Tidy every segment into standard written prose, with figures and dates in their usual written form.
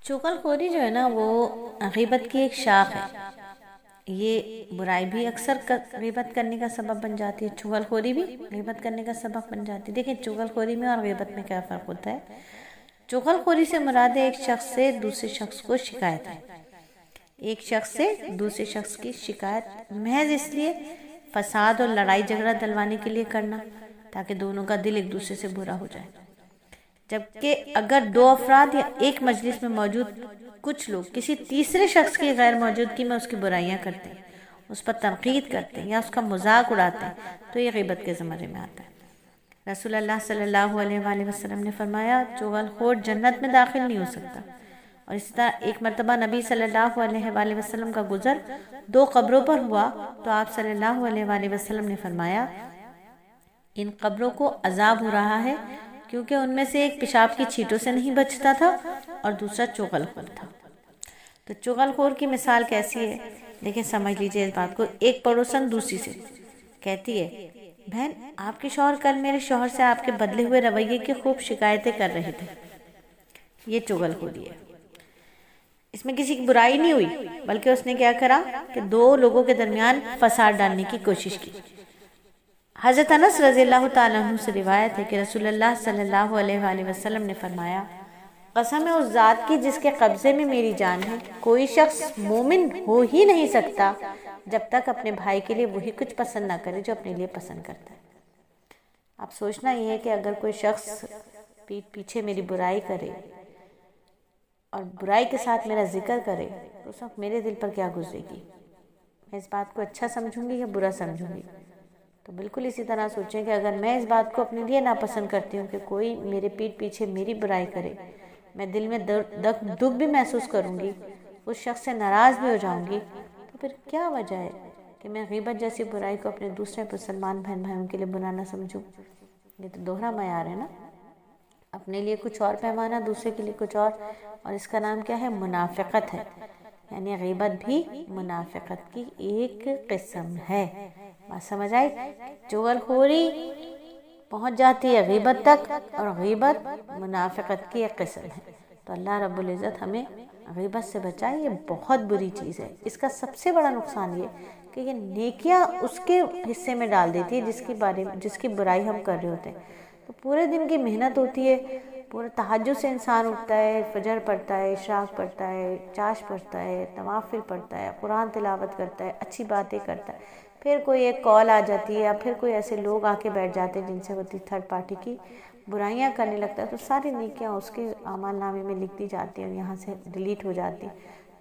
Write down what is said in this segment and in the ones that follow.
چغل خوری جو ہے نا وہ غیبت کی ایک شاخ ہے. یہ برائی بھی اکثر غیبت کرنے کا سبب بن جاتی ہے. چغل خوری بھی غیبت کرنے کا سبب بن جاتی ہے. دیکھیں چغل خوری میں اور غیبت میں کیا فرق ہوتا ہے. چغل خوری سے مراد ہے ایک شخص سے دوسرے شخص کو شکایت ہے. ایک شخص سے دوسرے شخص کی شکایت محض اس لیے فساد اور لڑائی جھگڑا دلوانے کے لیے کرنا تاکہ دونوں کا دل ایک دوسرے سے برا ہو جائے. جبکہ اگر دو افراد یا ایک مجلس میں موجود کچھ لوگ کسی تیسرے شخص کی غیر موجودگی میں اس کی برائیاں کرتے ہیں، اس پر تنقید کرتے ہیں یا اس کا مذاق اڑاتے ہیں تو یہ غیبت کے زمرے میں آتا ہے. رسول اللہ صلی اللہ علیہ وآلہ وسلم نے فرمایا چغل خور جنت میں داخل نہیں ہو سکتا. اور اسی طرح ایک مرتبہ نبی صلی اللہ علیہ وآلہ وسلم کا گزر 2 قبروں پر ہوا تو آپ صلی اللہ علیہ وآلہ وسلم نے فرمایا ان قبروں کو عذاب ہو رہا ہے کیونکہ ان میں سے ایک پیشاب کی چھینٹوں سے نہیں بچتا تھا اور دوسرا چغل خور تھا. تو چغل خور کی مثال کیسی ہے لیکن سمجھ لیجئے اس بات کو. ایک پڑوسن دوسری سے کہتی ہے بہن آپ کے شوہر کل میرے شوہر سے آپ کے بدلے ہوئے رویے کی خوب شکایتیں کر رہے تھے. یہ چغل خوری ہے. اس میں کسی کی برائی نہیں ہوئی بلکہ اس نے کیا کرا کہ 2 لوگوں کے درمیان فساد ڈالنے کی کوشش کی. حضرت انس رضی اللہ تعالیٰ عنہ سے روایت ہے کہ رسول اللہ صلی اللہ علیہ وآلہ وسلم نے فرمایا قسم ہے اس ذات کی جس کے قبضے میں میری جان ہے کوئی شخص مومن ہو ہی نہیں سکتا جب تک اپنے بھائی کے لیے وہی کچھ پسند نہ کرے جو اپنے لیے پسند کرتا ہے. اب سوچنا یہ ہے کہ اگر کوئی شخص پیٹھ پیچھے میری برائی کرے اور برائی کے ساتھ میرا ذکر کرے تو اس وقت میرے دل پر کیا گزرے گی. میں اس بات کو اچھا سمجھوں گی یا برا سمجھوں گی. تو بالکل اسی طرح سوچیں کہ اگر میں اس بات کو اپنے لیے ناپسند کرتی ہوں کہ کوئی میرے پیٹھ پیچھے میری برائی کرے میں دل میں دکھ بھی محسوس کروں گی اس شخص سے ناراض بھی ہو جاؤں گی تو پھر کیا وجہ ہے کہ میں غیبت جیسی برائی کو اپنے دوسرے مسلمان بہن بھائیوں کے لیے برا نہ سمجھوں. یہ تو دوہرا معیار ہے نا. اپنے لیے کچھ اور پیمانہ دوسرے کے لیے کچھ اور اس کا نام کیا ہے منافقت ہے. یعنی غیبت بھی منافقت کی ایک قسم ہے. بات سمجھ آئی. چغل خوری پہنچ جاتی ہے غیبت تک اور غیبت منافقت کی ایک قسم ہے. تو اللہ رب العزت ہمیں غیبت سے بچائے. یہ بہت بری چیز ہے. اس کا سب سے بڑا نقصان یہ کہ یہ نیکیاں اس کے حصے میں ڈال دیتی ہے جس کی برائی ہم کر رہے ہوتے ہیں. تو پورے دن کی محنت ہوتی ہے. پورے تہجد سے انسان اٹھتا ہے فجر پڑھتا ہے اشراق پڑھتا ہے چاش پڑھتا ہے نوافل پڑھتا ہے قرآن تلاوت کرتا ہے اچھی باتیں کرتا ہے. پھر کوئی ایک کال آ جاتی ہے یا پھر کوئی ایسے لوگ آ کے بیٹھ جاتے ہیں جن سے ہوتی تھرڈ پارٹی کی برائیاں کرنے لگتا ہے تو ساری نیکیاں اس کے اعمال نامے میں لکھ دی جاتی ہیں اور یہاں سے ڈیلیٹ ہو جاتی.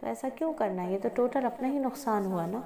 تو ایسا کیوں کرنا ہے. یہ تو ٹوٹل اپنا ہی نقصان ہوا نا.